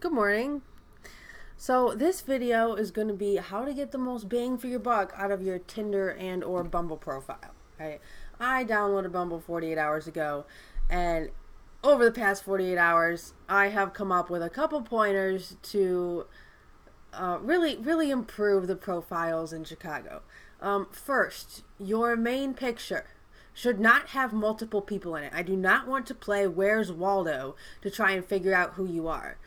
Good morning. So this video is going to be how to get the most bang for your buck out of your Tinder and or Bumble profile. Right? I downloaded Bumble 48 hours ago, and over the past 48 hours, I have come up with a couple pointers to really improve the profiles in Chicago. First, your main picture should not have multiple people in it. I do not want to play Where's Waldo to try and figure out who you are.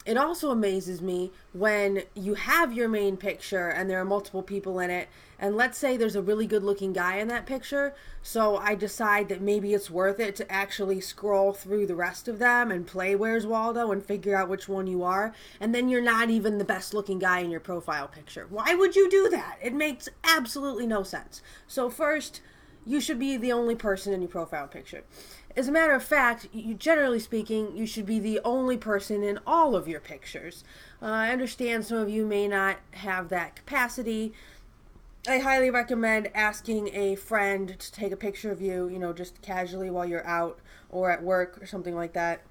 It also amazes me when you have your main picture and there are multiple people in it, and let's say there's a really good looking guy in that picture, so I decide that maybe it's worth it to actually scroll through the rest of them and play Where's Waldo and figure out which one you are, and then you're not even the best looking guy in your profile picture. Why would you do that? It makes absolutely no sense. So first, you should be the only person in your profile picture. As a matter of fact, generally speaking, you should be the only person in all of your pictures. I understand some of you may not have that capacity. I highly recommend asking a friend to take a picture of you, just casually while you're out or at work or something like that.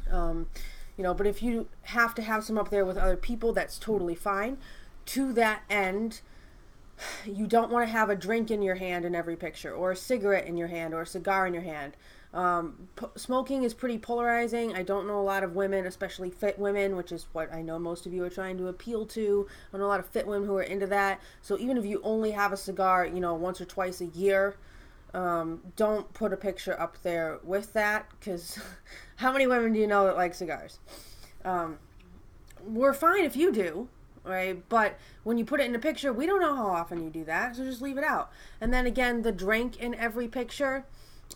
But if you have to have some up there with other people, that's totally fine. To that end, you don't want to have a drink in your hand in every picture, or a cigarette in your hand, or a cigar in your hand. Smoking is pretty polarizing. I don't know a lot of women, especially fit women, which is what I know most of you are trying to appeal to. I know a lot of fit women who are into that. So even if you only have a cigar, once or twice a year, don't put a picture up there with that, because how many women do you know that like cigars? We're fine if you do. Right, but when you put it in a picture, we don't know how often you do that, so just leave it out. And then again, the drink in every picture,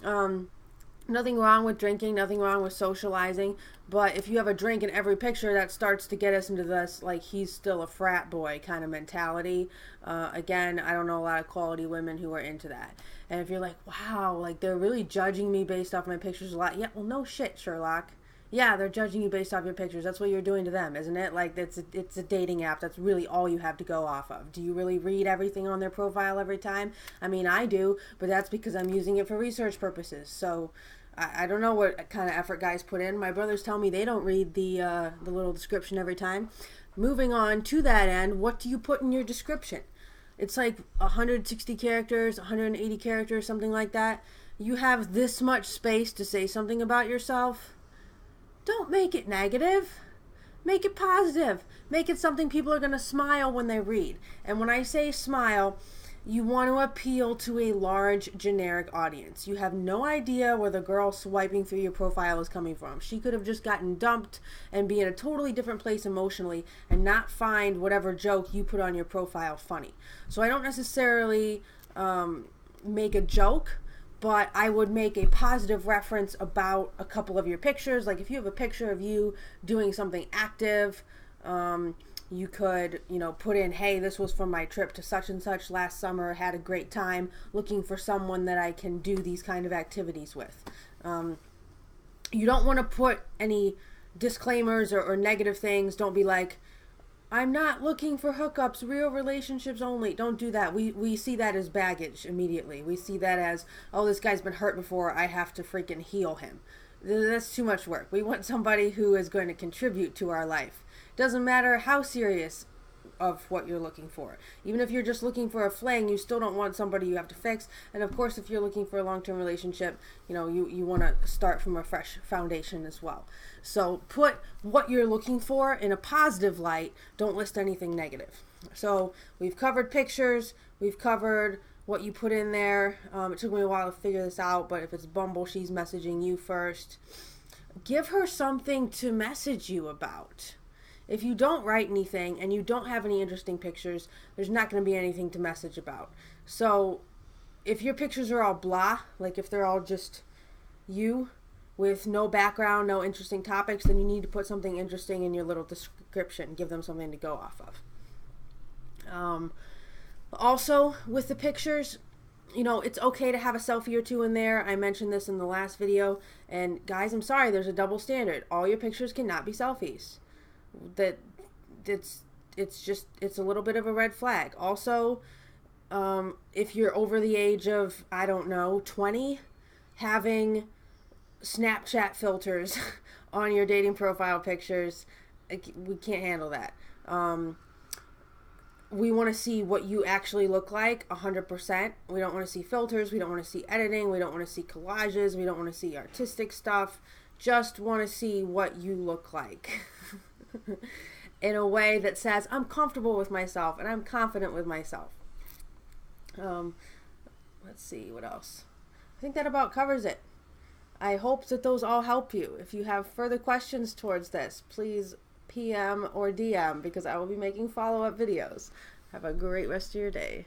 nothing wrong with drinking, nothing wrong with socializing, but if you have a drink in every picture, that starts to get us into this, like, he's still a frat boy kind of mentality. Again, I don't know a lot of quality women who are into that. And if you're like, wow, like, they're really judging me based off my pictures a lot. Yeah, well, no shit, Sherlock. Yeah, they're judging you based off your pictures. That's what you're doing to them, isn't it? Like, it's a dating app. That's really all you have to go off of. Do you really read everything on their profile every time? I mean, I do, but that's because I'm using it for research purposes. So I don't know what kind of effort guys put in. My brothers tell me they don't read the little description every time. Moving on to that end, what do you put in your description? It's like 160 characters, 180 characters, something like that. You have this much space to say something about yourself. Don't make it negative. Make it positive. Make it something people are going to smile when they read. And when I say smile, you want to appeal to a large generic audience. You have no idea where the girl swiping through your profile is coming from. She could have just gotten dumped and be in a totally different place emotionally and not find whatever joke you put on your profile funny. So I don't necessarily make a joke, but I would make a positive reference about a couple of your pictures. Like if you have a picture of you doing something active, you could, put in, hey, this was from my trip to such and such last summer, had a great time, looking for someone that I can do these kind of activities with. You don't want to put any disclaimers or negative things. Don't be like, I'm not looking for hookups, real relationships only. Don't do that. We see that as baggage immediately. We see that as, oh, this guy's been hurt before, I have to freaking heal him. That's too much work. We want somebody who is going to contribute to our life. Doesn't matter how serious of what you're looking for. Even if you're just looking for a fling, you still don't want somebody you have to fix. And of course, if you're looking for a long-term relationship, you want to start from a fresh foundation as well. So put what you're looking for in a positive light. Don't list anything negative. So we've covered pictures. We've covered what you put in there. It took me a while to figure this out, but if it's Bumble, she's messaging you first. Give her something to message you about. If you don't write anything and you don't have any interesting pictures, there's not going to be anything to message about. So if your pictures are all blah, like if they're all just you with no background, no interesting topics, then you need to put something interesting in your little description. Give them something to go off of. Also, with the pictures, it's okay to have a selfie or two in there. I mentioned this in the last video. And guys, I'm sorry, there's a double standard. All your pictures cannot be selfies. It's a little bit of a red flag. Also, if you're over the age of, I don't know, 20, having Snapchat filters on your dating profile pictures. We can't handle that. We want to see what you actually look like 100%. We don't want to see filters. We don't want to see editing. We don't want to see collages. We don't want to see artistic stuff. Just want to see what you look like in a way that says, I'm comfortable with myself and I'm confident with myself. Let's see what else. I think that about covers it. I hope that those all help you. If you have further questions towards this, please PM or DM, because I will be making follow-up videos. Have a great rest of your day.